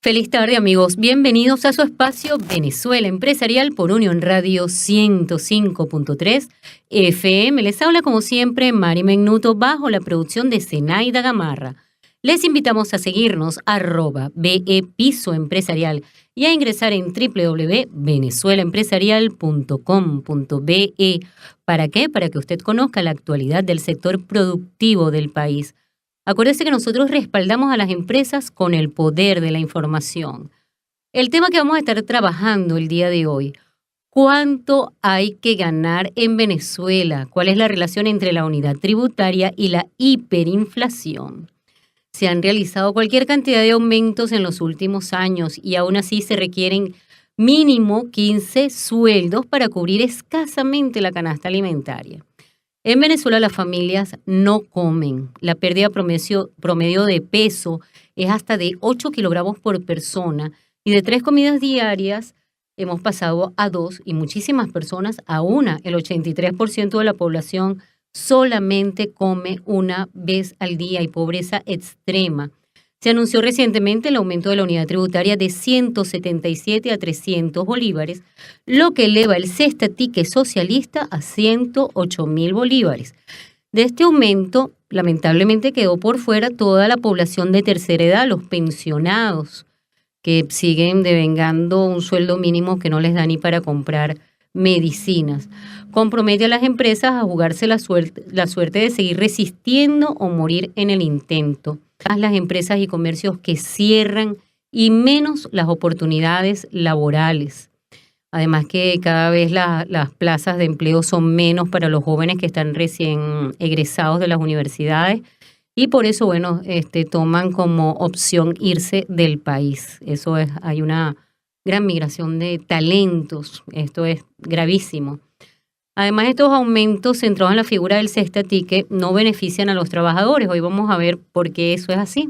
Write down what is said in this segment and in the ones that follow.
Feliz tarde, amigos. Bienvenidos a su espacio Venezuela Empresarial por Unión Radio 105.3 FM. Les habla, como siempre, Mari Megnuto, bajo la producción de Zenaida Gamarra. Les invitamos a seguirnos @BE-Piso Empresarial y a ingresar en www.venezuelaempresarial.com.be. ¿Para qué? Para que usted conozca la actualidad del sector productivo del país. Acuérdese que nosotros respaldamos a las empresas con el poder de la información. El tema que vamos a estar trabajando el día de hoy: ¿cuánto hay que ganar en Venezuela? ¿Cuál es la relación entre la unidad tributaria y la hiperinflación? Se han realizado cualquier cantidad de aumentos en los últimos años y aún así se requieren mínimo 15 sueldos para cubrir escasamente la canasta alimentaria. En Venezuela las familias no comen. La pérdida promedio de peso es hasta de 8 kilogramos por persona y de 3 comidas diarias hemos pasado a 2 y muchísimas personas a 1. El 83% de la población solamente come una vez al día. Hay pobreza extrema. Se anunció recientemente el aumento de la unidad tributaria de 177 a 300 bolívares, lo que eleva el cestatique socialista a 108.000 bolívares. De este aumento, lamentablemente quedó por fuera toda la población de tercera edad, los pensionados, que siguen devengando un sueldo mínimo que no les da ni para comprar medicinas. Compromete a las empresas a jugarse la suerte de seguir resistiendo o morir en el intento. Más las empresas y comercios que cierran y menos las oportunidades laborales. Además que cada vez las plazas de empleo son menos para los jóvenes que están recién egresados de las universidades y por eso, toman como opción irse del país. Hay una gran migración de talentos. Esto es gravísimo. Además, estos aumentos centrados en la figura del cestatique no benefician a los trabajadores. Hoy vamos a ver por qué eso es así.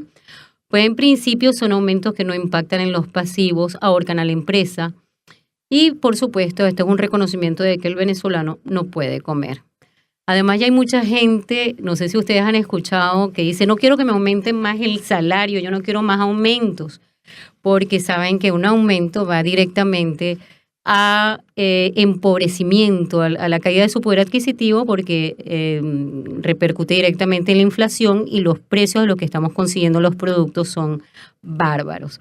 Pues en principio son aumentos que no impactan en los pasivos, ahorcan a la empresa. Y por supuesto, este es un reconocimiento de que el venezolano no puede comer. Además, ya hay mucha gente, no sé si ustedes han escuchado, que dice: no quiero que me aumenten más el salario, yo no quiero más aumentos, porque saben que un aumento va directamente a empobrecimiento, a la caída de su poder adquisitivo, porque repercute directamente en la inflación y los precios de lo que estamos consiguiendo los productos son bárbaros.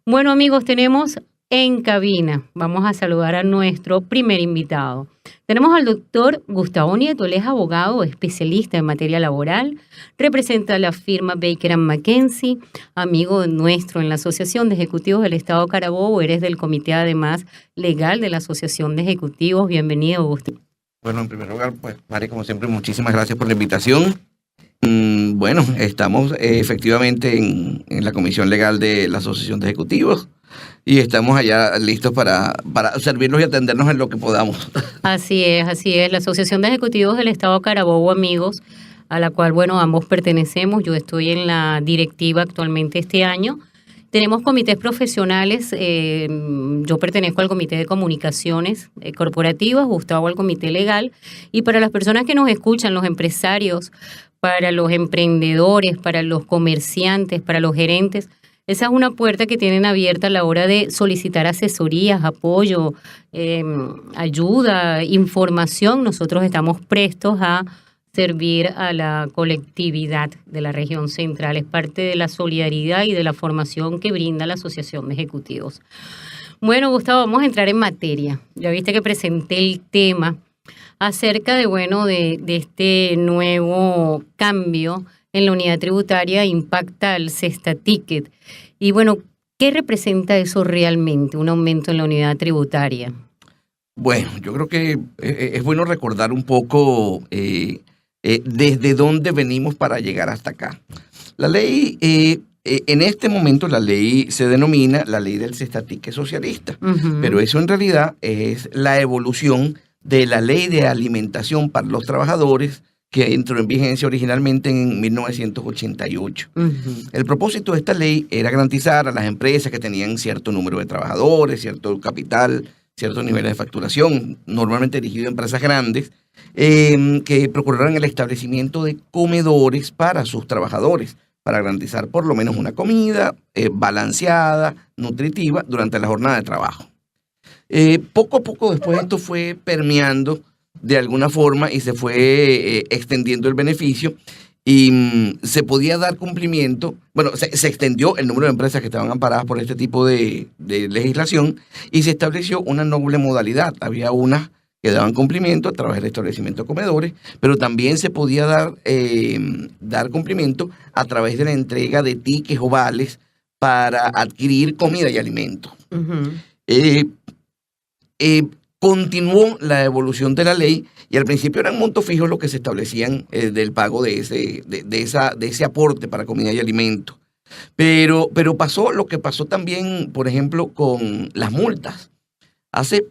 Bueno, amigos, tenemos en cabina, vamos a saludar a nuestro primer invitado. Tenemos al doctor Gustavo Nieto. Él es abogado, especialista en materia laboral, representa a la firma Baker & McKenzie, amigo nuestro en la Asociación de Ejecutivos del Estado Carabobo. Eres del comité, además, legal de la Asociación de Ejecutivos. Bienvenido, Gustavo. Bueno, en primer lugar, pues, Mari, como siempre, muchísimas gracias por la invitación. Bueno, estamos efectivamente en la Comisión Legal de la Asociación de Ejecutivos y estamos allá listos para servirnos y atendernos en lo que podamos. Así es. La Asociación de Ejecutivos del Estado Carabobo, amigos, a la cual, ambos pertenecemos. Yo estoy en la directiva actualmente este año. Tenemos comités profesionales. Yo pertenezco al Comité de Comunicaciones Corporativas, Gustavo al Comité Legal. Y para las personas que nos escuchan, los empresarios, para los emprendedores, para los comerciantes, para los gerentes, esa es una puerta que tienen abierta a la hora de solicitar asesorías, apoyo, ayuda, información. Nosotros estamos prestos a servir a la colectividad de la región central. Es parte de la solidaridad y de la formación que brinda la Asociación de Ejecutivos. Bueno, Gustavo, vamos a entrar en materia. Ya viste que presenté el tema acerca de este nuevo cambio en la unidad tributaria impacta al cestaticket. Y ¿qué representa eso realmente, un aumento en la unidad tributaria? Bueno, yo creo que es bueno recordar un poco desde dónde venimos para llegar hasta acá. La ley, en este momento la ley se denomina la ley del cestatique socialista, pero eso en realidad es la evolución de la ley de alimentación para los trabajadores que entró en vigencia originalmente en 1988. El propósito de esta ley era garantizar a las empresas que tenían cierto número de trabajadores, cierto capital, ciertos niveles de facturación, normalmente dirigido a empresas grandes, que procuraran el establecimiento de comedores para sus trabajadores, para garantizar por lo menos una comida balanceada, nutritiva durante la jornada de trabajo. Poco a poco después esto fue permeando de alguna forma y se fue extendiendo el beneficio y se podía dar cumplimiento, bueno, se extendió el número de empresas que estaban amparadas por este tipo de legislación y se estableció una noble modalidad. Había unas que daban cumplimiento a través del establecimiento de comedores, pero también se podía dar cumplimiento a través de la entrega de tickets o vales para adquirir comida y alimentos. Ujú. Continuó la evolución de la ley y al principio eran montos fijos los que se establecían del pago de ese aporte para comida y alimentos. Pero pasó lo que pasó también, por ejemplo, con las multas. Hace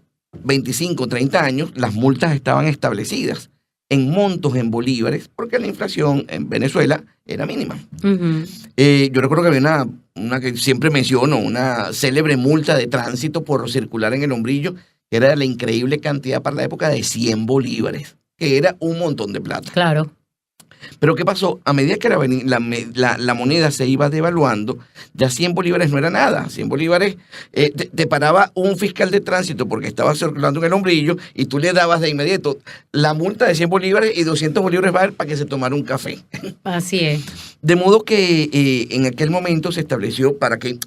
25, 30 años las multas estaban establecidas en montos en bolívares porque la inflación en Venezuela era mínima. Ujú. Yo recuerdo que había una que siempre menciono, una célebre multa de tránsito por circular en el Hombrillo, que era la increíble cantidad para la época de 100 bolívares, que era un montón de plata. Claro. Pero ¿qué pasó? A medida que la moneda se iba devaluando, ya 100 bolívares no era nada. 100 bolívares te paraba un fiscal de tránsito porque estaba circulando en el Hombrillo y tú le dabas de inmediato la multa de 100 bolívares y 200 bolívares para que se tomara un café. Así es. De modo que en aquel momento se estableció para que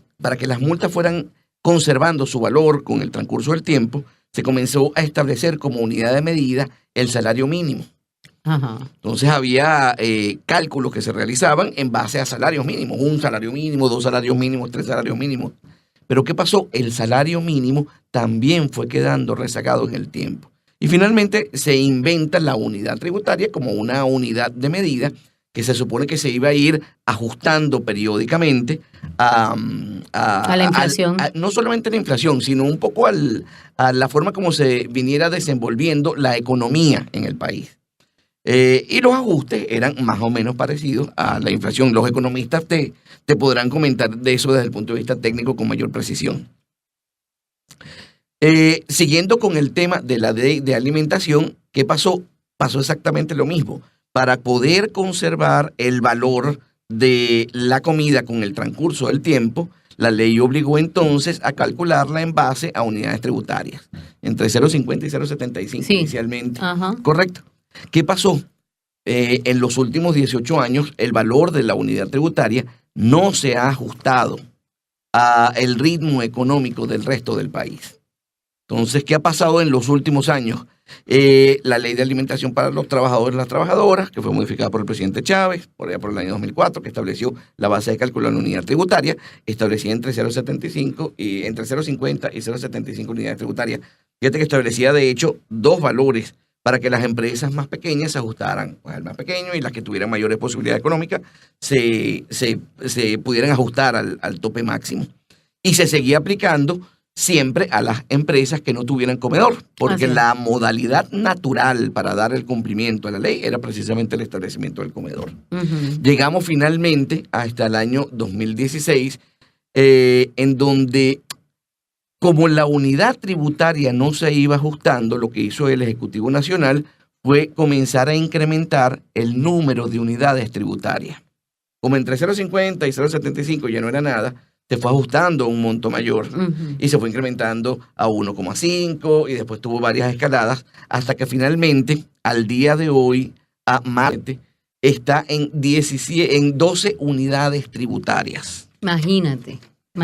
las multas fueran conservando su valor con el transcurso del tiempo, se comenzó a establecer como unidad de medida el salario mínimo. Ajá. Entonces había cálculos que se realizaban en base a salarios mínimos, 1 salario mínimo, 2 salarios mínimos, 3 salarios mínimos. Pero ¿qué pasó? El salario mínimo también fue quedando rezagado en el tiempo. Y finalmente se inventa la unidad tributaria como una unidad de medida que se supone que se iba a ir ajustando periódicamente a la inflación. No solamente a la inflación, sino un poco a la forma como se viniera desenvolviendo la economía en el país. Y los ajustes eran más o menos parecidos a la inflación. Los economistas te podrán comentar de eso desde el punto de vista técnico con mayor precisión. Siguiendo con el tema de la ley de alimentación, ¿qué pasó? Pasó exactamente lo mismo. Para poder conservar el valor de la comida con el transcurso del tiempo, la ley obligó entonces a calcularla en base a unidades tributarias, entre 0,50 y 0,75 Sí. inicialmente. Ajá. ¿Correcto? ¿Qué pasó? En los últimos 18 años, el valor de la unidad tributaria no se ha ajustado al ritmo económico del resto del país. Entonces, ¿qué ha pasado en los últimos años? La ley de alimentación para los trabajadores y las trabajadoras, que fue modificada por el presidente Chávez, por allá por el año 2004, que estableció la base de cálculo de la unidad tributaria, establecía entre 0,75 y entre 0,50 y 0,75 unidades tributarias. Fíjate que establecía, de hecho, 2 valores para que las empresas más pequeñas se ajustaran al más pequeño y las que tuvieran mayores posibilidades económicas se pudieran ajustar al tope máximo. Y se seguía aplicando siempre a las empresas que no tuvieran comedor, porque la modalidad natural para dar el cumplimiento a la ley era precisamente el establecimiento del comedor. Ujú. Llegamos finalmente hasta el año 2016, en donde, como la unidad tributaria no se iba ajustando, lo que hizo el Ejecutivo Nacional fue comenzar a incrementar el número de unidades tributarias. Como entre 0,50 y 0,75 ya no era nada, se fue ajustando a un monto mayor y se fue incrementando a 1,5 y después tuvo varias escaladas hasta que finalmente, al día de hoy, a martes, está en 12 unidades tributarias. Imagínate.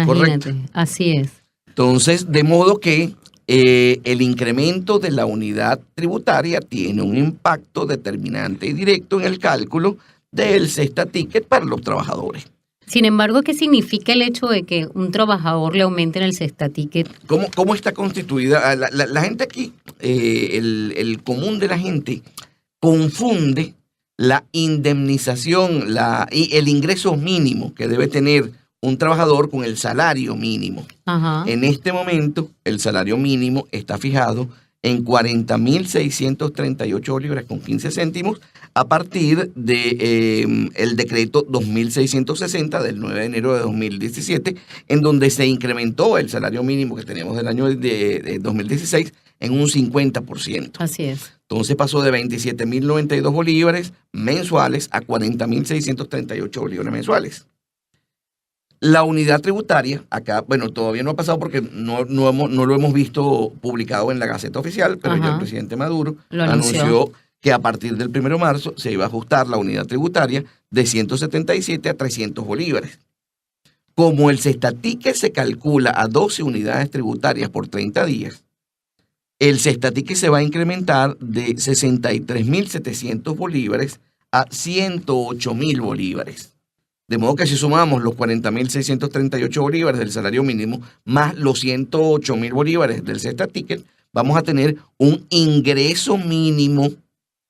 Correcto. Así es. Entonces, de modo que el incremento de la unidad tributaria tiene un impacto determinante y directo en el cálculo del cesta ticket para los trabajadores. Sin embargo, ¿qué significa el hecho de que un trabajador le aumenten el cesta ticket? ¿Cómo está constituida? La gente aquí, el común de la gente, confunde la indemnización y el ingreso mínimo que debe tener un trabajador con el salario mínimo. Ajá. En este momento, el salario mínimo está fijado en 40.638 bolívares con 15 céntimos a partir de el decreto 2660 del 9 de enero de 2017, en donde se incrementó el salario mínimo que teníamos del año de 2016 en un 50%. Así es. Entonces pasó de 27.092 bolívares mensuales a 40.638 bolívares mensuales. La unidad tributaria, acá, bueno, todavía no ha pasado porque no lo hemos visto publicado en la Gaceta Oficial, pero ya el presidente Maduro lo anunció que a partir del 1 de marzo se iba a ajustar la unidad tributaria de 177 a 300 bolívares. Como el cestaticket se calcula a 12 unidades tributarias por 30 días, el cestaticket se va a incrementar de 63.700 bolívares a 108.000 bolívares. De modo que si sumamos los 40.638 bolívares del salario mínimo más los 108.000 bolívares del cestaticket, vamos a tener un ingreso mínimo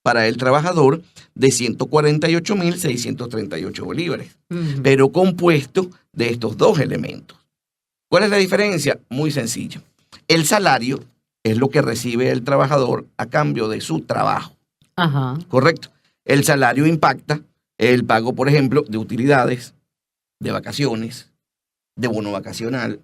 para el trabajador de 148.638 bolívares, pero compuesto de estos dos elementos. ¿Cuál es la diferencia? Muy sencillo. El salario es lo que recibe el trabajador a cambio de su trabajo. Ajá. ¿Correcto? El salario impacta el pago, por ejemplo, de utilidades, de vacaciones, de bono vacacional,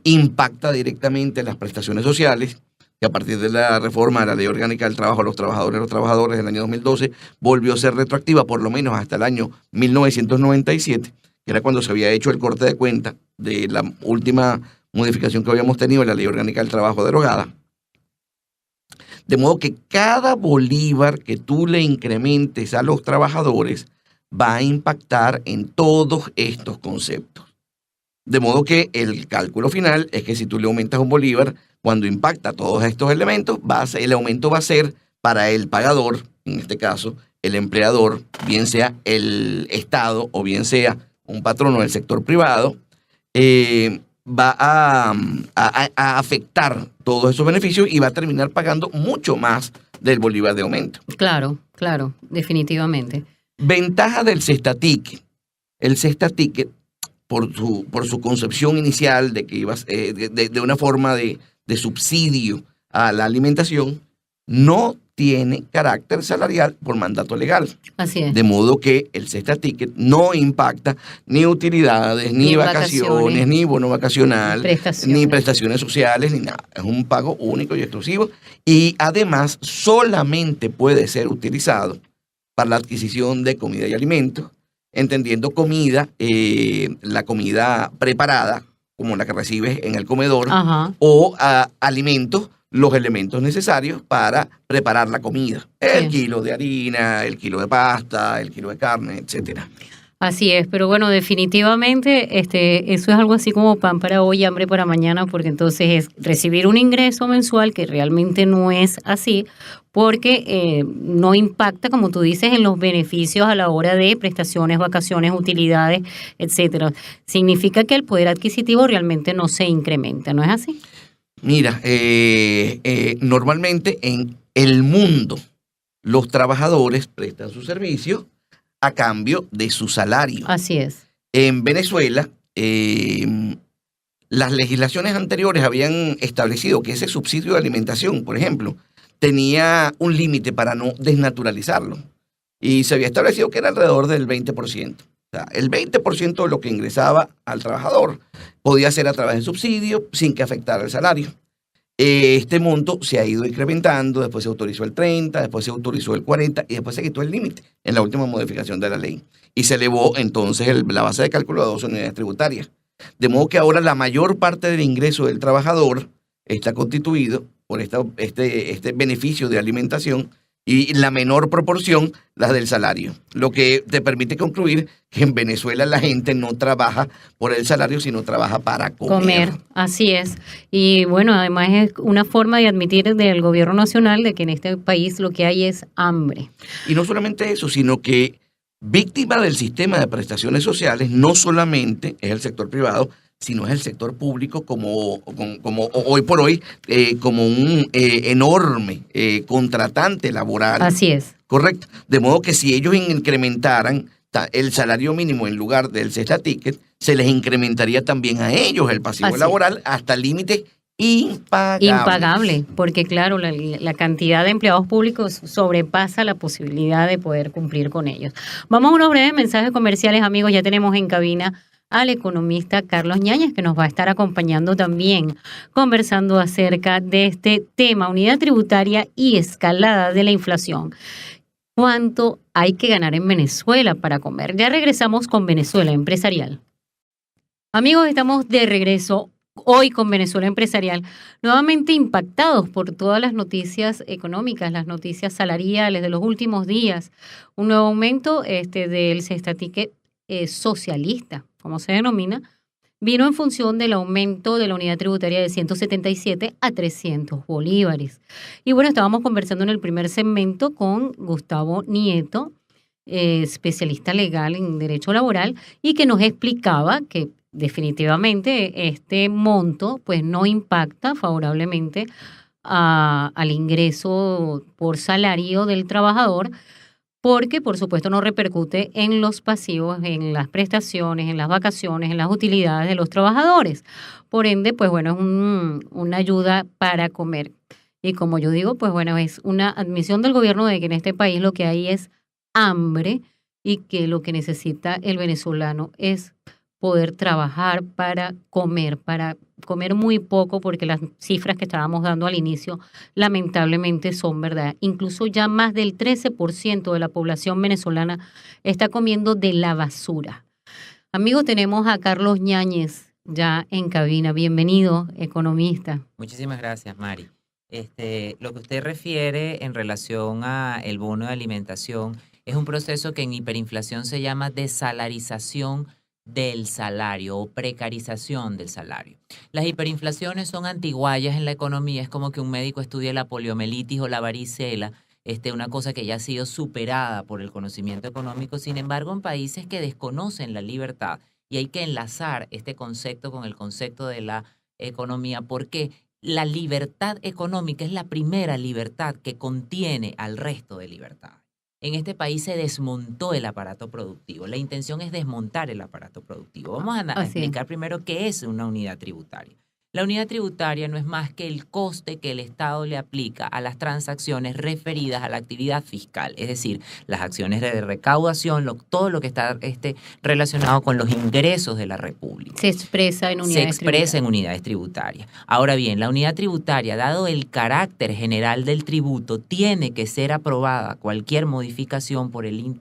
impacta directamente las prestaciones sociales, que a partir de la reforma de la Ley Orgánica del Trabajo a los trabajadores del año 2012 volvió a ser retroactiva por lo menos hasta el año 1997, que era cuando se había hecho el corte de cuenta de la última modificación que habíamos tenido en la Ley Orgánica del Trabajo derogada. De modo que cada bolívar que tú le incrementes a los trabajadores va a impactar en todos estos conceptos. De modo que el cálculo final es que si tú le aumentas un bolívar, cuando impacta todos estos elementos, el aumento va a ser para el pagador, en este caso el empleador, bien sea el Estado o bien sea un patrono del sector privado, va a afectar todos esos beneficios y va a terminar pagando mucho más del bolívar de aumento. Claro, definitivamente. Ventaja del cestaticket. El cestaticket, por su concepción inicial de que iba de una forma de subsidio a la alimentación, no tiene carácter salarial por mandato legal. Así es. De modo que el cestaticket no impacta ni utilidades, ni vacaciones, ni bono vacacional, ni prestaciones sociales, ni nada. Es un pago único y exclusivo y además solamente puede ser utilizado para la adquisición de comida y alimentos, entendiendo comida, la comida preparada, como la que recibes en el comedor, o alimentos, los elementos necesarios para preparar la comida. El kilo de harina, el kilo de pasta, el kilo de carne, etcétera. Así es, pero bueno, definitivamente eso es algo así como pan para hoy, hambre para mañana, porque entonces es recibir un ingreso mensual que realmente no es así, porque no impacta, como tú dices, en los beneficios a la hora de prestaciones, vacaciones, utilidades, etcétera. Significa que el poder adquisitivo realmente no se incrementa, ¿no es así? Mira, normalmente en el mundo los trabajadores prestan sus servicios a cambio de su salario. Así es. En Venezuela, las legislaciones anteriores habían establecido que ese subsidio de alimentación, por ejemplo, tenía un límite para no desnaturalizarlo. Y se había establecido que era alrededor del 20%. O sea, el 20% de lo que ingresaba al trabajador podía ser a través de subsidio sin que afectara el salario. Este monto se ha ido incrementando, después se autorizó el 30%, después se autorizó el 40% y después se quitó el límite en la última modificación de la ley. Y se elevó entonces la base de cálculo a 2 unidades tributarias. De modo que ahora la mayor parte del ingreso del trabajador está constituido por este beneficio de alimentación y la menor proporción la del salario, lo que te permite concluir que en Venezuela la gente no trabaja por el salario, sino trabaja para comer. Así es. Y bueno, además es una forma de admitir del gobierno nacional de que en este país lo que hay es hambre. Y no solamente eso, sino que víctima del sistema de prestaciones sociales no solamente es el sector privado, sino es el sector público como hoy por hoy, como un enorme contratante laboral. Así es. Correcto. De modo que si ellos incrementaran el salario mínimo en lugar del cestaticket, se les incrementaría también a ellos el pasivo laboral hasta límites impagable, porque claro, la cantidad de empleados públicos sobrepasa la posibilidad de poder cumplir con ellos. Vamos a unos breves mensajes comerciales, amigos, ya tenemos en cabina al economista Carlos Ñañez, que nos va a estar acompañando también, conversando acerca de este tema, unidad tributaria y escalada de la inflación. ¿Cuánto hay que ganar en Venezuela para comer? Ya regresamos con Venezuela Empresarial. Amigos, estamos de regreso hoy con Venezuela Empresarial, nuevamente impactados por todas las noticias económicas, las noticias salariales de los últimos días. Un nuevo aumento del cestatique socialista, como se denomina, vino en función del aumento de la unidad tributaria de 177 a 300 bolívares. Y bueno, estábamos conversando en el primer segmento con Gustavo Nieto, especialista legal en derecho laboral, y que nos explicaba que definitivamente este monto pues no impacta favorablemente al ingreso por salario del trabajador, porque por supuesto no repercute en los pasivos, en las prestaciones, en las vacaciones, en las utilidades de los trabajadores. Por ende, pues bueno, es una ayuda para comer. Y como yo digo, pues bueno, es una admisión del gobierno de que en este país lo que hay es hambre y que lo que necesita el venezolano es poder trabajar para comer muy poco, porque las cifras que estábamos dando al inicio lamentablemente son verdad. Incluso ya más del 13% de la población venezolana está comiendo de la basura. Amigos, tenemos a Carlos Ñañez ya en cabina. Bienvenido, economista. Muchísimas gracias, Mari. Lo que usted refiere en relación a el bono de alimentación es un proceso que en hiperinflación se llama desalarización del salario o precarización del salario. Las hiperinflaciones son antiguallas en la economía, es como que un médico estudie la poliomielitis o la varicela, una cosa que ya ha sido superada por el conocimiento económico. Sin embargo, en países que desconocen la libertad, y hay que enlazar este concepto con el concepto de la economía, porque la libertad económica es la primera libertad que contiene al resto de libertades. En este país se desmontó el aparato productivo. La intención es desmontar el aparato productivo. Vamos a explicar primero qué es una unidad tributaria. La unidad tributaria no es más que el coste que el Estado le aplica a las transacciones referidas a la actividad fiscal, es decir, las acciones de recaudación, todo lo que está relacionado con los ingresos de la República. Se expresa en unidades tributarias. Ahora bien, la unidad tributaria, dado el carácter general del tributo, tiene que ser aprobada cualquier modificación por el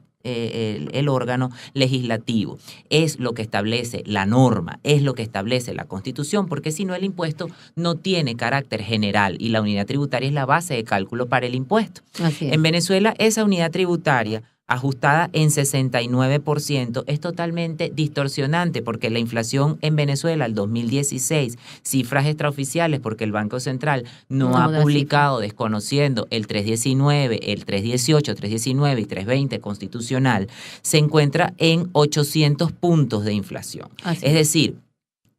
órgano legislativo. Es lo que establece la norma, es lo que establece la Constitución, porque si no el impuesto no tiene carácter general y la unidad tributaria es la base de cálculo para el impuesto. En Venezuela, esa unidad tributaria ajustada en 69%, es totalmente distorsionante porque la inflación en Venezuela, el 2016, cifras extraoficiales porque el Banco Central no ha publicado, desconociendo el 319, el 318, 319 y 320 constitucional, se encuentra en 800 puntos de inflación. Es decir,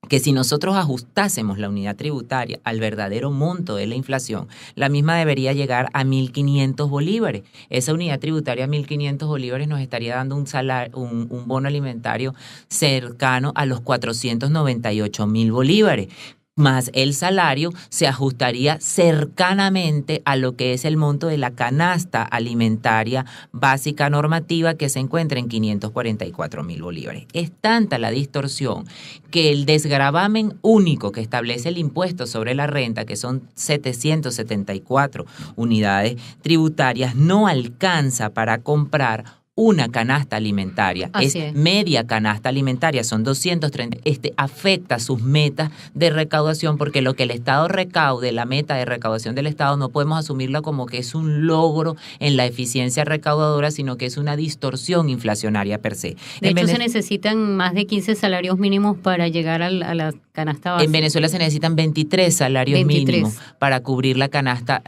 que si nosotros ajustásemos la unidad tributaria al verdadero monto de la inflación, la misma debería llegar a 1.500 bolívares. Esa unidad tributaria a 1.500 bolívares nos estaría dando un bono alimentario cercano a los 498.000 bolívares. Más el salario se ajustaría cercanamente a lo que es el monto de la canasta alimentaria básica normativa, que se encuentra en 544.000 bolívares. Es tanta la distorsión que el desgravamen único que establece el impuesto sobre la renta, que son 774 unidades tributarias, no alcanza para comprar una canasta alimentaria. Es media canasta alimentaria, son 230. Afecta sus metas de recaudación, porque lo que el Estado recaude, la meta de recaudación del Estado, no podemos asumirla como que es un logro en la eficiencia recaudadora, sino que es una distorsión inflacionaria per se. De hecho, se necesitan más de 15 salarios mínimos para llegar a la canasta básica. En Venezuela se necesitan 23 salarios mínimos para cubrir la canasta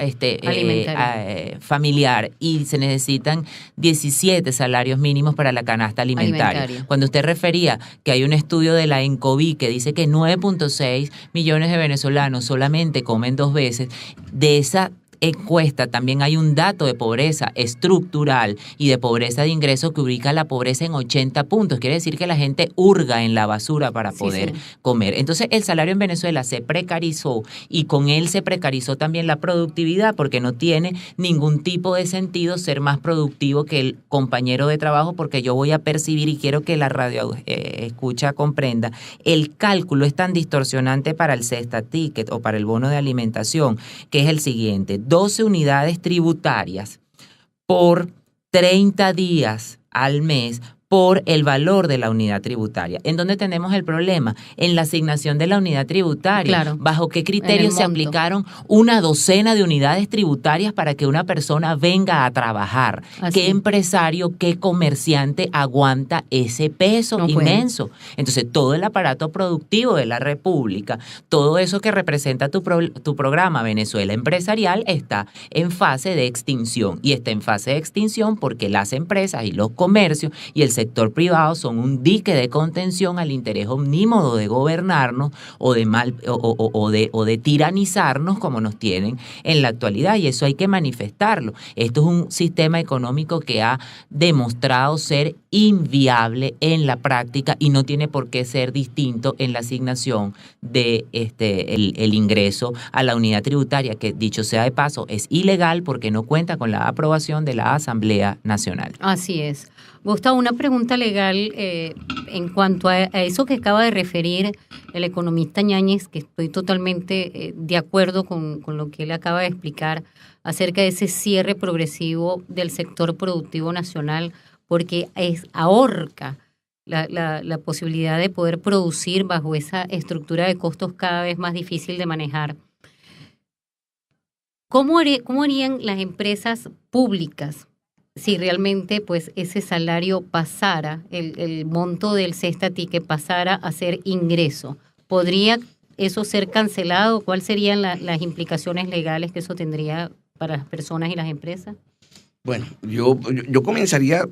familiar, y se necesitan 17 salarios mínimos para la canasta alimentaria. Cuando usted refería que hay un estudio de la ENCOVI que dice que 9.6 millones de venezolanos solamente comen 2 veces, de esa encuesta también hay un dato de pobreza estructural y de pobreza de ingresos que ubica la pobreza en 80 puntos. Quiere decir que la gente hurga en la basura para poder comer. Entonces, el salario en Venezuela se precarizó y con él se precarizó también la productividad, porque no tiene ningún tipo de sentido ser más productivo que el compañero de trabajo, porque yo voy a percibir, y quiero que la radio escucha comprenda, el cálculo es tan distorsionante para el cesta ticket o para el bono de alimentación, que es el siguiente: 12 unidades tributarias por 30 días al mes por el valor de la unidad tributaria. ¿En dónde tenemos el problema? En la asignación de la unidad tributaria. Claro. ¿Bajo qué criterios se aplicaron una docena de unidades tributarias para que una persona venga a trabajar? Así. ¿Qué empresario, qué comerciante aguanta ese peso inmenso? Entonces, todo el aparato productivo de la República, todo eso que representa tu programa Venezuela Empresarial, está en fase de extinción. Y está en fase de extinción porque las empresas y los comercios y el sector privado son un dique de contención al interés omnímodo de gobernarnos o de tiranizarnos, como nos tienen en la actualidad, y eso hay que manifestarlo. Esto es un sistema económico que ha demostrado ser inviable en la práctica y no tiene por qué ser distinto en la asignación de el ingreso a la unidad tributaria, que, dicho sea de paso, es ilegal porque no cuenta con la aprobación de la Asamblea Nacional. Así es. Gustavo, una pregunta legal en cuanto a eso que acaba de referir el economista Ñáñez, que estoy totalmente de acuerdo con lo que él acaba de explicar acerca de ese cierre progresivo del sector productivo nacional, porque ahorca la posibilidad de poder producir bajo esa estructura de costos cada vez más difícil de manejar. ¿Cómo harían las empresas públicas si realmente pues ese salario pasara, el monto del cesta ticket pasara a ser ingreso? ¿Podría eso ser cancelado? ¿Cuáles serían las implicaciones legales que eso tendría para las personas y las empresas? Bueno, yo comenzaría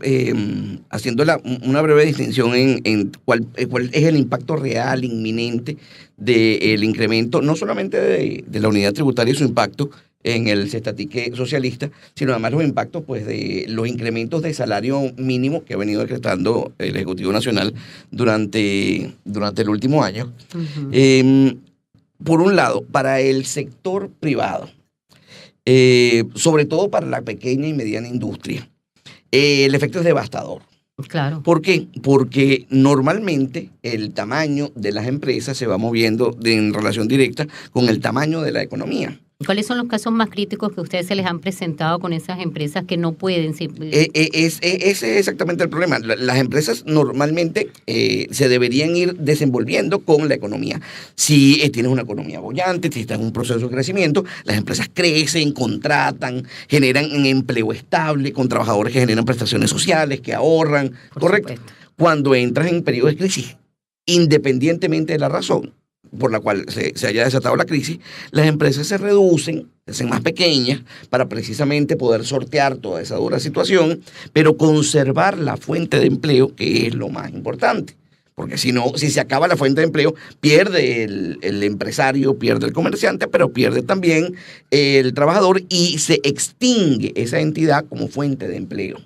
haciendo una breve distinción en cuál es el impacto real, inminente, del incremento, no solamente de la unidad tributaria y su impacto en el cesta ticket socialista, sino además los impactos pues de los incrementos de salario mínimo que ha venido decretando el Ejecutivo Nacional durante el último año. Uh-huh. Por un lado, para el sector privado, sobre todo para la pequeña y mediana industria, el efecto es devastador. Claro. ¿Por qué? Porque normalmente el tamaño de las empresas se va moviendo en relación directa con el tamaño de la economía. ¿Cuáles son los casos más críticos que ustedes se les han presentado con esas empresas que no pueden? Ese es exactamente el problema. Las empresas normalmente se deberían ir desenvolviendo con la economía. Si tienes una economía bollante, si estás en un proceso de crecimiento, las empresas crecen, contratan, generan un empleo estable, con trabajadores que generan prestaciones sociales, que ahorran, ¿correcto? Cuando entras en periodo de crisis, independientemente de la razón por la cual se haya desatado la crisis, las empresas se reducen, se hacen más pequeñas para precisamente poder sortear toda esa dura situación, pero conservar la fuente de empleo, que es lo más importante. Porque si no, si se acaba la fuente de empleo, pierde el empresario, pierde el comerciante, pero pierde también el trabajador y se extingue esa entidad como fuente de empleo.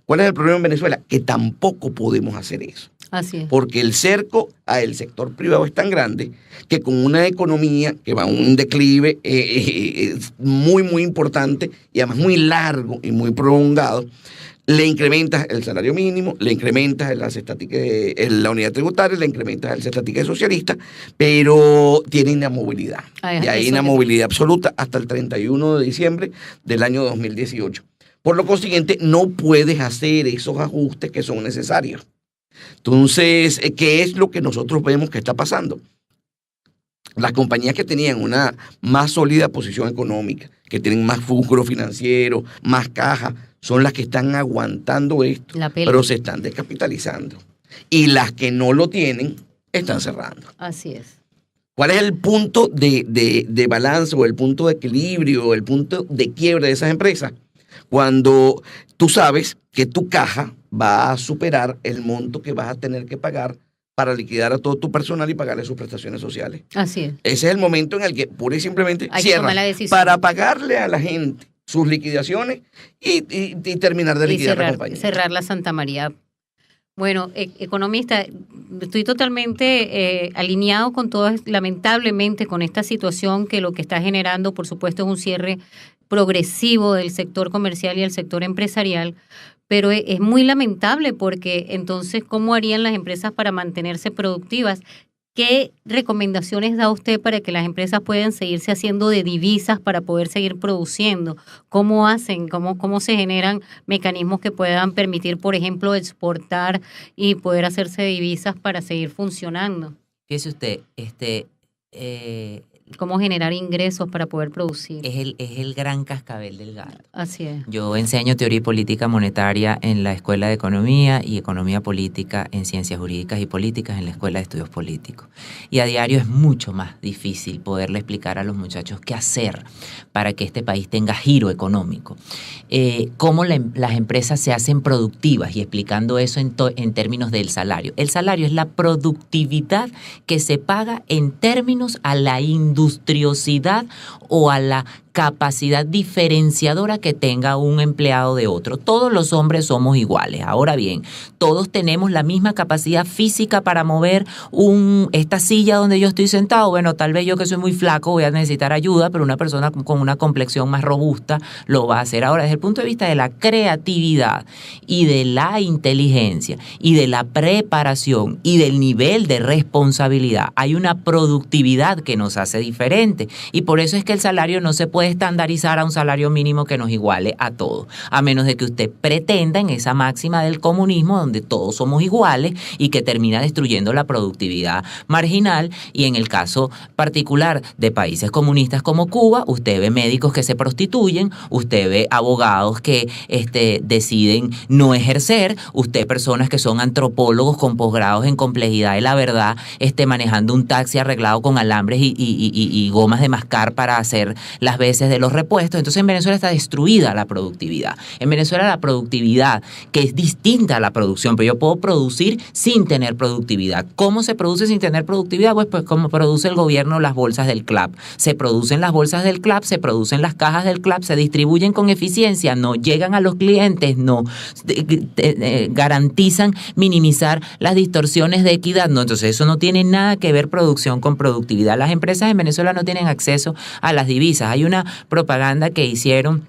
¿Cuál es el problema en Venezuela? Que tampoco podemos hacer eso. Así es. Porque el cerco al sector privado es tan grande que con una economía que va a un declive muy, muy importante y además muy largo y muy prolongado, le incrementas el salario mínimo, le incrementas la unidad tributaria, le incrementas el cesta ticket socialista, pero tiene inamovilidad. Y hay inamovilidad absoluta hasta el 31 de diciembre del año 2018. Por lo consiguiente, no puedes hacer esos ajustes que son necesarios. Entonces, ¿qué es lo que nosotros vemos que está pasando? Las compañías que tenían una más sólida posición económica, que tienen más fulcro financiero, más caja, son las que están aguantando esto, pero se están descapitalizando. Y las que no lo tienen, están cerrando. Así es. ¿Cuál es el punto de balance o el punto de equilibrio o el punto de quiebre de esas empresas? Cuando tú sabes que tu caja va a superar el monto que vas a tener que pagar para liquidar a todo tu personal y pagarle sus prestaciones sociales. Así es. Ese es el momento en el que pura y simplemente Hay que tomar la cierras decisión. para pagarle a la gente sus liquidaciones y terminar de Y liquidar la compañía. cerrar la Santa María. Bueno, economista, estoy totalmente alineado con todo, lamentablemente, con esta situación que lo que está generando, por supuesto, es un cierre progresivo del sector comercial y el sector empresarial, pero es muy lamentable porque entonces, ¿cómo harían las empresas para mantenerse productivas? ¿Qué recomendaciones da usted para que las empresas puedan seguirse haciendo de divisas para poder seguir produciendo? ¿Cómo hacen? ¿Cómo se generan mecanismos que puedan permitir, por ejemplo, exportar y poder hacerse de divisas para seguir funcionando? Fíjese usted, ¿Cómo generar ingresos para poder producir? es el gran cascabel del gato. Así es. Yo enseño teoría y política monetaria en la Escuela de Economía y Economía Política en Ciencias Jurídicas y Políticas en la Escuela de Estudios Políticos. Y a diario es mucho más difícil poderle explicar a los muchachos qué hacer para que este país tenga giro económico. Cómo las empresas se hacen productivas y explicando eso en términos del salario. El salario es la productividad que se paga en términos a la industriosidad o a la capacidad diferenciadora que tenga un empleado de otro. Todos los hombres somos iguales. Ahora bien, todos tenemos la misma capacidad física para mover esta silla donde yo estoy sentado. Bueno, tal vez yo que soy muy flaco voy a necesitar ayuda, pero una persona con una complexión más robusta lo va a hacer. Ahora, desde el punto de vista de la creatividad y de la inteligencia y de la preparación y del nivel de responsabilidad, hay una productividad que nos hace diferente. Y por eso es que el salario no se puede estandarizar a un salario mínimo que nos iguale a todos, a menos de que usted pretenda en esa máxima del comunismo donde todos somos iguales y que termina destruyendo la productividad marginal. Y en el caso particular de países comunistas como Cuba, usted ve médicos que se prostituyen, usted ve abogados que deciden no ejercer, usted personas que son antropólogos con posgrados en complejidad de la verdad, manejando un taxi arreglado con alambres y gomas de mascar para hacer las veces de los repuestos. Entonces en Venezuela está destruida la productividad. En Venezuela la productividad, que es distinta a la producción, pero yo puedo producir sin tener productividad. ¿Cómo se produce sin tener productividad? Pues como produce el gobierno las bolsas del CLAP. Se producen las bolsas del CLAP, se producen las cajas del CLAP, se distribuyen con eficiencia, no llegan a los clientes, no garantizan minimizar las distorsiones de equidad. No, entonces eso no tiene nada que ver producción con productividad. Las empresas en Venezuela no tienen acceso a las divisas. Hay una propaganda que hicieron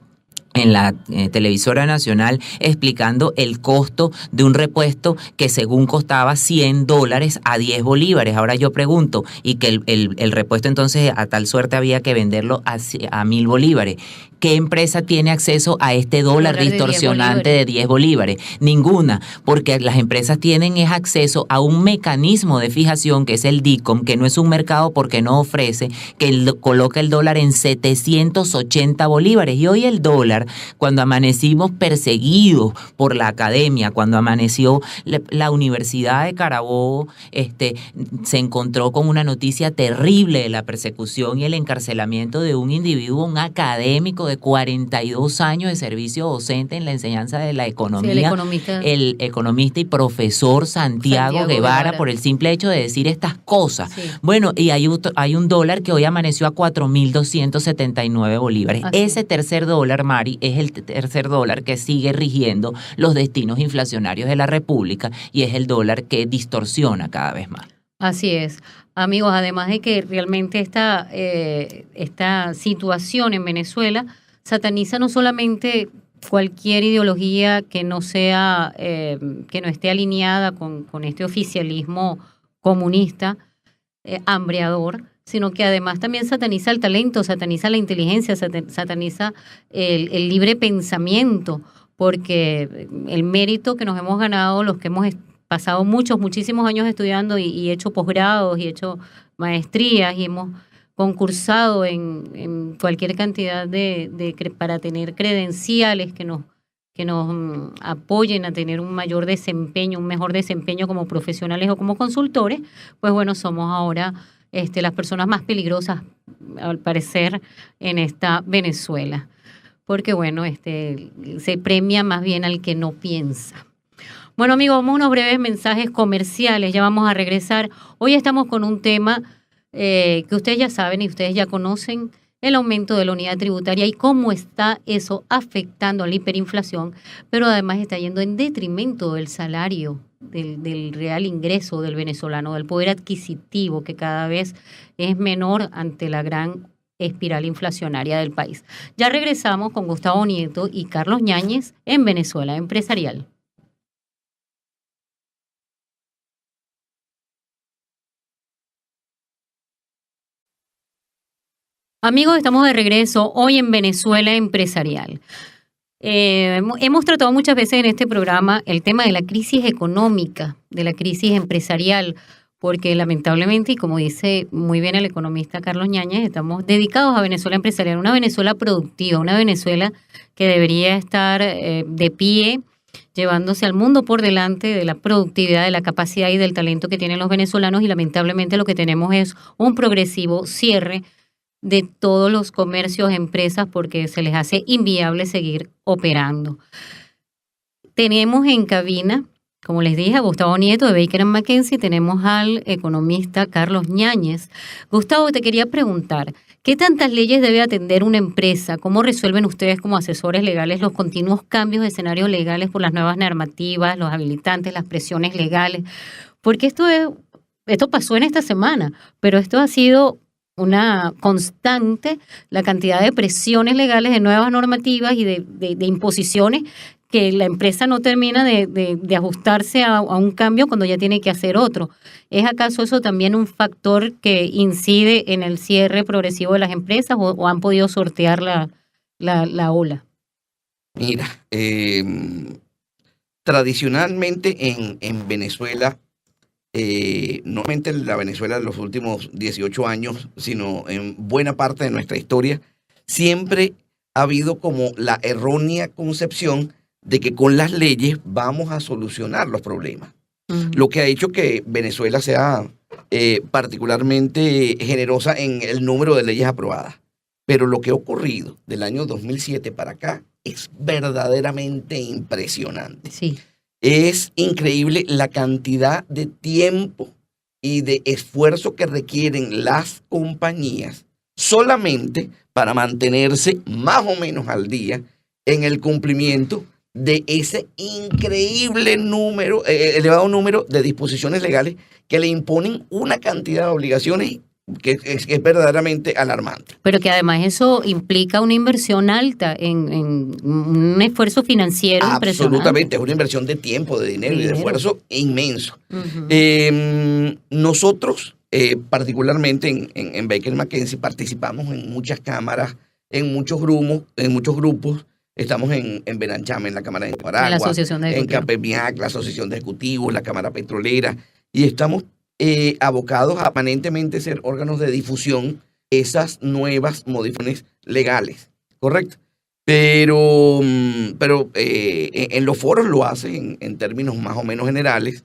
en la televisora nacional explicando el costo de un repuesto que según costaba $100 a 10 bolívares. Ahora yo pregunto, y que el repuesto entonces a tal suerte había que venderlo a 1.000 bolívares. ¿Qué empresa tiene acceso a este dólar distorsionante de 10 bolívares? Ninguna, porque las empresas tienen acceso a un mecanismo de fijación que es el DICOM, que no es un mercado porque no ofrece, que coloca el dólar en 780 bolívares. Y hoy el dólar, cuando amanecimos perseguidos por la academia, cuando amaneció la Universidad de Carabobo, se encontró con una noticia terrible de la persecución y el encarcelamiento de un individuo, un académico de 42 años de servicio docente en la enseñanza de la economía, Sí, el economista y profesor Santiago Guevara, por el simple hecho de decir estas cosas. Sí. Bueno, y hay un dólar que hoy amaneció a 4.279 bolívares. Así. Ese tercer dólar, Mari, es el tercer dólar que sigue rigiendo los destinos inflacionarios de la República y es el dólar que distorsiona cada vez más. Así es. Amigos, además de que realmente esta situación en Venezuela sataniza no solamente cualquier ideología que no sea, que no esté alineada con este oficialismo comunista, hambreador, sino que además también sataniza el talento, sataniza la inteligencia, sataniza el libre pensamiento, porque el mérito que nos hemos ganado los que hemos pasado muchísimos años estudiando y hecho posgrados y hecho maestrías y hemos concursado en cualquier cantidad para tener credenciales que nos apoyen a tener un mayor desempeño, un mejor desempeño como profesionales o como consultores, pues bueno, somos ahora las personas más peligrosas, al parecer, en esta Venezuela. Porque bueno, se premia más bien al que no piensa. Bueno, amigos, vamos a unos breves mensajes comerciales, ya vamos a regresar. Hoy estamos con un tema que ustedes ya saben y ustedes ya conocen, el aumento de la unidad tributaria y cómo está eso afectando a la hiperinflación, pero además está yendo en detrimento del salario, del real ingreso del venezolano, del poder adquisitivo que cada vez es menor ante la gran espiral inflacionaria del país. Ya regresamos con Gustavo Nieto y Carlos Ñáñez en Venezuela Empresarial. Amigos, estamos de regreso hoy en Venezuela Empresarial. Hemos tratado muchas veces en este programa el tema de la crisis económica, de la crisis empresarial, porque lamentablemente, y como dice muy bien el economista Carlos Ñáñez, estamos dedicados a Venezuela Empresarial, una Venezuela productiva, una Venezuela que debería estar de pie, llevándose al mundo por delante de la productividad, de la capacidad y del talento que tienen los venezolanos, y lamentablemente lo que tenemos es un progresivo cierre de todos los comercios, empresas, porque se les hace inviable seguir operando. Tenemos en cabina, como les dije, a Gustavo Nieto de Baker & McKenzie, tenemos al economista Carlos Ñáñez. Gustavo, te quería preguntar, ¿qué tantas leyes debe atender una empresa? ¿Cómo resuelven ustedes como asesores legales los continuos cambios de escenarios legales por las nuevas normativas, los habilitantes, las presiones legales? Porque esto pasó en esta semana, pero esto ha sido una constante, la cantidad de presiones legales, de nuevas normativas y de imposiciones que la empresa no termina de ajustarse a un cambio cuando ya tiene que hacer otro. ¿Es acaso eso también un factor que incide en el cierre progresivo de las empresas o han podido sortear la ola? Mira, tradicionalmente en Venezuela, no solamente en la Venezuela de los últimos 18 años, sino en buena parte de nuestra historia, siempre ha habido como la errónea concepción de que con las leyes vamos a solucionar los problemas. Lo que ha hecho que Venezuela sea particularmente generosa en el número de leyes aprobadas. Pero lo que ha ocurrido del año 2007 para acá es verdaderamente impresionante. Sí. Es increíble la cantidad de tiempo y de esfuerzo que requieren las compañías solamente para mantenerse más o menos al día en el cumplimiento de ese increíble número, elevado número de disposiciones legales que le imponen una cantidad de obligaciones que es verdaderamente alarmante. Pero que además eso implica una inversión alta en un esfuerzo financiero impresionante. Absolutamente, es una inversión de tiempo, de dinero y de esfuerzo inmenso. Nosotros, particularmente en Baker & McKenzie, participamos en muchas cámaras, en muchos grupos. Estamos en Benanchama, en la Cámara de Nicaragua, la Asociación de Ejecutivos, en CAPEMIAC, la Asociación de Ejecutivos, la Cámara Petrolera, y estamos abocados a aparentemente ser órganos de difusión esas nuevas modificaciones legales, ¿correcto? Pero en los foros lo hacen en términos más o menos generales.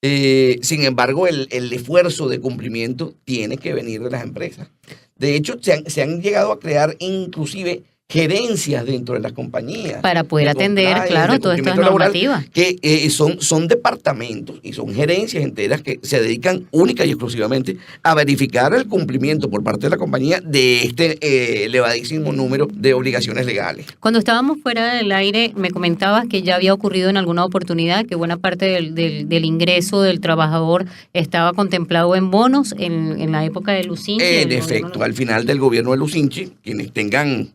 Sin embargo, el esfuerzo de cumplimiento tiene que venir de las empresas. De hecho, se han llegado a crear inclusive gerencias dentro de las compañías. Para poder atender, claro, todas estas normativas. Que son departamentos y son gerencias enteras que se dedican única y exclusivamente a verificar el cumplimiento por parte de la compañía de este elevadísimo número de obligaciones legales. Cuando estábamos fuera del aire, me comentabas que ya había ocurrido en alguna oportunidad que buena parte del ingreso del trabajador estaba contemplado en bonos en la época de Lucinchi. En efecto, al final del gobierno de Lucinchi, quienes tengan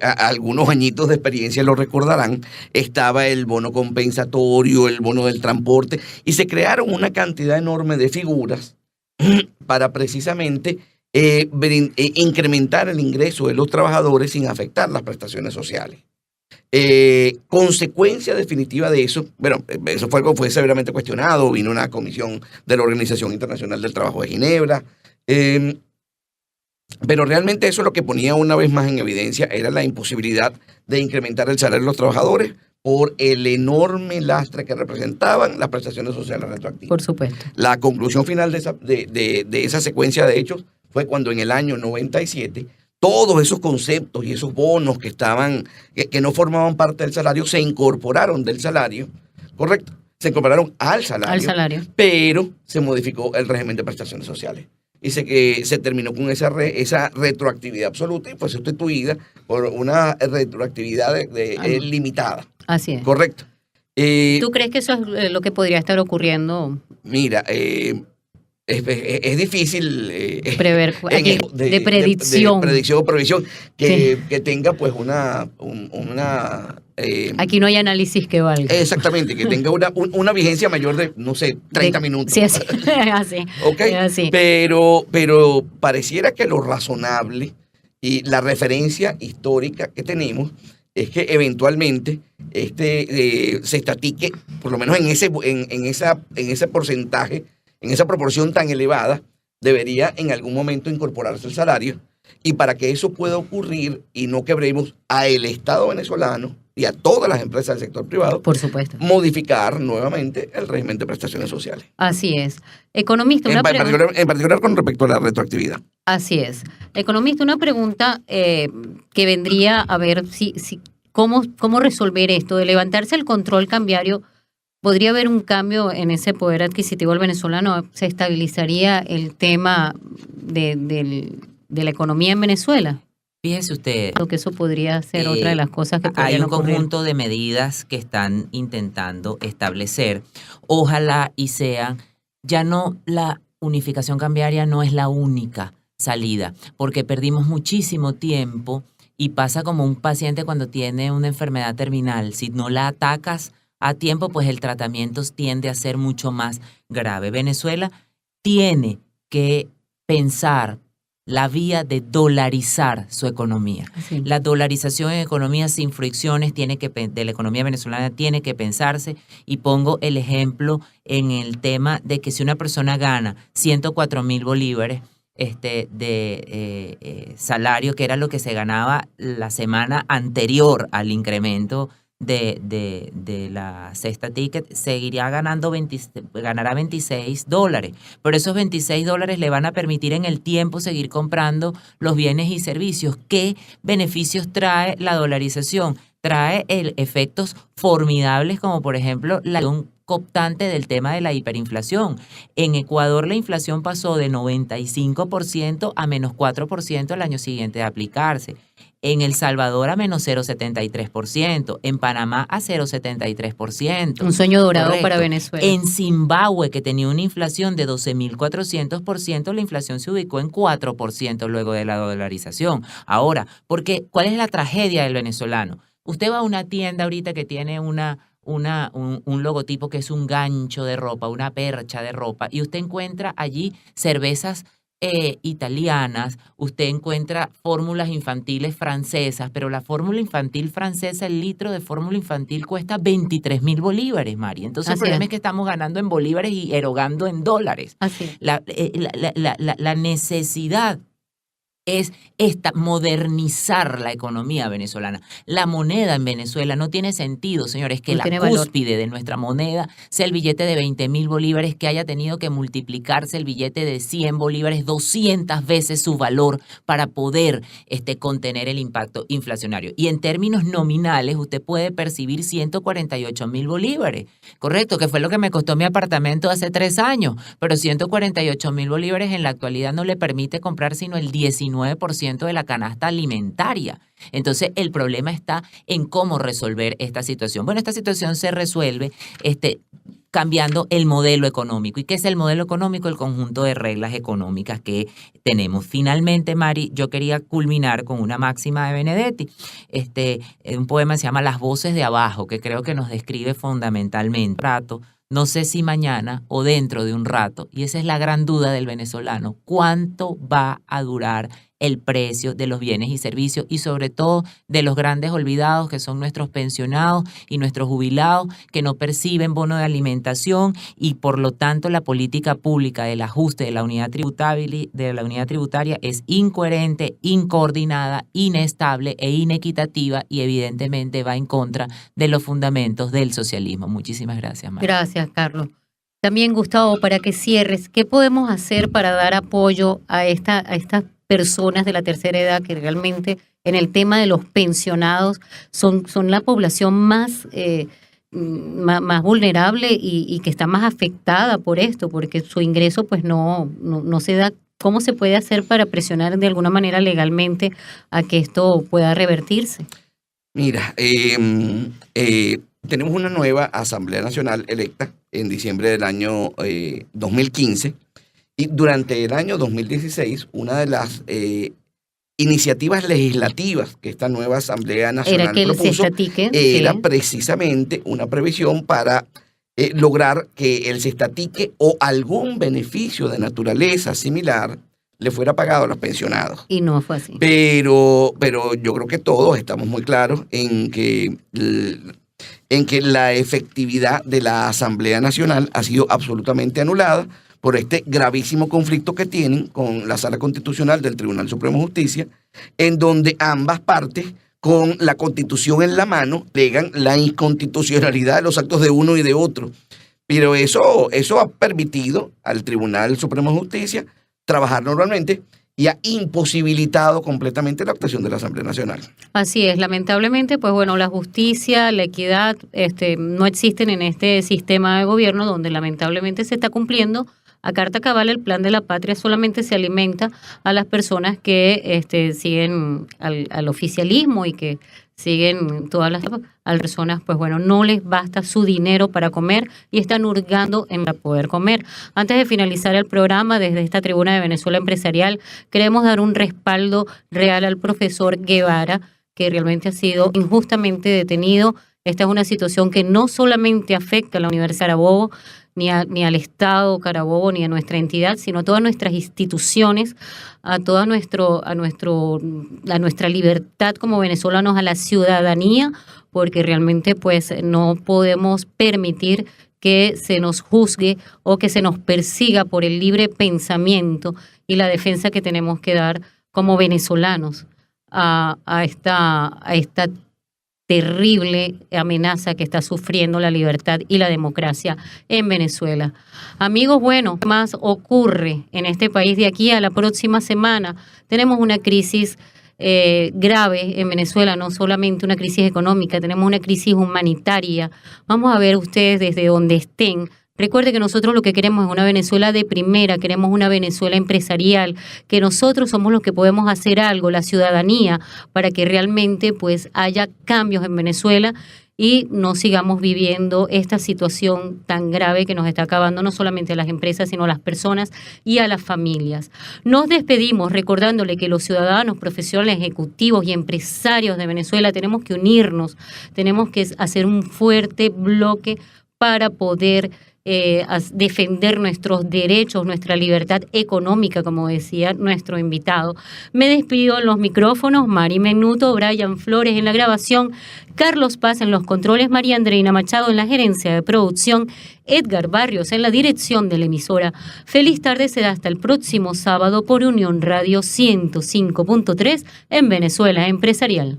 algunos añitos de experiencia lo recordarán, estaba el bono compensatorio, el bono del transporte, y se crearon una cantidad enorme de figuras para precisamente incrementar el ingreso de los trabajadores sin afectar las prestaciones sociales. Consecuencia definitiva de eso, bueno, eso fue algo que fue severamente cuestionado, vino una comisión de la Organización Internacional del Trabajo de Ginebra, pero realmente eso lo que ponía una vez más en evidencia era la imposibilidad de incrementar el salario de los trabajadores por el enorme lastre que representaban las prestaciones sociales retroactivas. Por supuesto. La conclusión final de esa secuencia de hechos fue cuando en el año 97 todos esos conceptos y esos bonos que no formaban parte del salario se incorporaron del salario Correcto. Se incorporaron al salario, salario. pero se modificó el régimen de prestaciones sociales. Y se terminó con esa retroactividad absoluta y fue sustituida por una retroactividad limitada. Así es. Correcto. ¿Tú crees que eso es lo que podría estar ocurriendo? Mira, es difícil prever aquí, de predicción. De predicción o previsión que tenga pues una aquí no hay análisis que valga. Exactamente, que tenga una vigencia mayor de, no sé, 30 minutos. Sí, así. Okay. Así. Pero pareciera que lo razonable y la referencia histórica que tenemos es que eventualmente se estatique, por lo menos en ese porcentaje, en esa proporción tan elevada, debería en algún momento incorporarse el salario. Y para que eso pueda ocurrir y no quebremos al Estado venezolano y a todas las empresas del sector privado, por supuesto, modificar nuevamente el régimen de prestaciones sociales. Así es. Economista, en particular con respecto a la retroactividad. Así es. Economista, una pregunta que vendría a ver cómo resolver esto de levantarse el control cambiario. ¿Podría haber un cambio en ese poder adquisitivo del venezolano? ¿Se estabilizaría el tema de la economía en Venezuela? Fíjese usted. Creo que eso podría ser otra de las cosas que podrían ocurrir. Hay un conjunto de medidas que están intentando establecer. Ojalá y sean, ya no, la unificación cambiaria no es la única salida, porque perdimos muchísimo tiempo y pasa como un paciente cuando tiene una enfermedad terminal. Si no la atacas a tiempo, pues el tratamiento tiende a ser mucho más grave. Venezuela tiene que pensar la vía de dolarizar su economía. Sí. La dolarización en economía sin fricciones de la economía venezolana tiene que pensarse, y pongo el ejemplo en el tema de que si una persona gana 104,000 bolívares de salario, que era lo que se ganaba la semana anterior al incremento de la cesta ticket, seguiría ganando ganará $26, pero esos $26 le van a permitir en el tiempo seguir comprando los bienes y servicios. ¿Qué beneficios trae la dolarización? Trae efectos formidables, como por ejemplo la cooptante del tema de la hiperinflación. En Ecuador la inflación pasó de 95% a menos 4% el año siguiente de aplicarse. En El Salvador a menos 0,73%, en Panamá a 0,73%. Un sueño dorado. Correcto. Para Venezuela. En Zimbabue, que tenía una inflación de 12,400%, la inflación se ubicó en 4% luego de la dolarización. Ahora, ¿cuál es la tragedia del venezolano? Usted va a una tienda ahorita que tiene un logotipo que es un gancho de ropa, una percha de ropa, y usted encuentra allí cervezas italianas, usted encuentra fórmulas infantiles francesas, pero la fórmula infantil francesa, el litro de fórmula infantil cuesta 23,000 bolívares, Mari. Entonces el problema es que estamos ganando en bolívares y erogando en dólares. Así. La necesidad es modernizar la economía venezolana. La moneda en Venezuela no tiene sentido, señores, que la cúspide de nuestra moneda sea el billete de 20,000 bolívares, que haya tenido que multiplicarse el billete de 100 bolívares 200 veces su valor para poder contener el impacto inflacionario. Y en términos nominales, usted puede percibir 148,000 bolívares, correcto, que fue lo que me costó mi apartamento hace 3 años, pero 148,000 bolívares en la actualidad no le permite comprar sino el 19% de la canasta alimentaria. Entonces, el problema está en cómo resolver esta situación. Bueno, esta situación se resuelve cambiando el modelo económico. ¿Y qué es el modelo económico? El conjunto de reglas económicas que tenemos. Finalmente, Mari, yo quería culminar con una máxima de Benedetti. Un poema se llama Las voces de abajo, que creo que nos describe fundamentalmente. No sé si mañana o dentro de un rato, y esa es la gran duda del venezolano, ¿cuánto va a durar el precio de los bienes y servicios, y sobre todo de los grandes olvidados que son nuestros pensionados y nuestros jubilados que no perciben bono de alimentación, y por lo tanto la política pública del ajuste de la unidad tributaria es incoherente, incoordinada, inestable e inequitativa, y evidentemente va en contra de los fundamentos del socialismo. Muchísimas gracias, María. Gracias, Carlos. También, Gustavo, para que cierres, ¿qué podemos hacer para dar apoyo a estas personas de la tercera edad que realmente en el tema de los pensionados son la población más más vulnerable y que está más afectada por esto, porque su ingreso pues no se da. ¿Cómo se puede hacer para presionar de alguna manera legalmente a que esto pueda revertirse? Mira, tenemos una nueva Asamblea Nacional electa en diciembre del año 2015 y durante el año 2016 una de las iniciativas legislativas que esta nueva Asamblea Nacional propuso era precisamente una previsión para lograr que el cestatique o algún beneficio de naturaleza similar le fuera pagado a los pensionados. Y no fue así. Pero yo creo que todos estamos muy claros en que la efectividad de la Asamblea Nacional ha sido absolutamente anulada por este gravísimo conflicto que tienen con la Sala Constitucional del Tribunal Supremo de Justicia, en donde ambas partes, con la Constitución en la mano, alegan la inconstitucionalidad de los actos de uno y de otro. Pero eso ha permitido al Tribunal Supremo de Justicia trabajar normalmente y ha imposibilitado completamente la actuación de la Asamblea Nacional. Así es, lamentablemente, pues bueno, la justicia, la equidad, no existen en este sistema de gobierno donde lamentablemente se está cumpliendo a carta cabal el plan de la patria. Solamente se alimenta a las personas que siguen al oficialismo y que siguen todas las personas, pues bueno, no les basta su dinero para comer y están hurgando en para poder comer. Antes de finalizar el programa, desde esta tribuna de Venezuela Empresarial, queremos dar un respaldo real al profesor Guevara, que realmente ha sido injustamente detenido. Esta es una situación que no solamente afecta a la Universidad Carabobo, ni al Estado Carabobo, ni a nuestra entidad, sino a todas nuestras instituciones, a nuestra libertad como venezolanos, a la ciudadanía, porque realmente pues no podemos permitir que se nos juzgue o que se nos persiga por el libre pensamiento y la defensa que tenemos que dar como venezolanos a esta terrible amenaza que está sufriendo la libertad y la democracia en Venezuela. Amigos, bueno, ¿qué más ocurre en este país de aquí a la próxima semana? Tenemos una crisis grave en Venezuela, no solamente una crisis económica, tenemos una crisis humanitaria. Vamos a ver ustedes desde donde estén. Recuerde que nosotros lo que queremos es una Venezuela de primera, queremos una Venezuela empresarial, que nosotros somos los que podemos hacer algo, la ciudadanía, para que realmente pues haya cambios en Venezuela y no sigamos viviendo esta situación tan grave que nos está acabando no solamente a las empresas, sino a las personas y a las familias. Nos despedimos recordándole que los ciudadanos, profesionales, ejecutivos y empresarios de Venezuela tenemos que unirnos, tenemos que hacer un fuerte bloque para poder defender nuestros derechos, nuestra libertad económica, como decía nuestro invitado. Me despido en los micrófonos, Mari Menuto, Brian Flores en la grabación, Carlos Paz en los controles, María Andreina Machado en la gerencia de producción, Edgar Barrios en la dirección de la emisora. Feliz tarde, será hasta el próximo sábado por Unión Radio 105.3 en Venezuela Empresarial.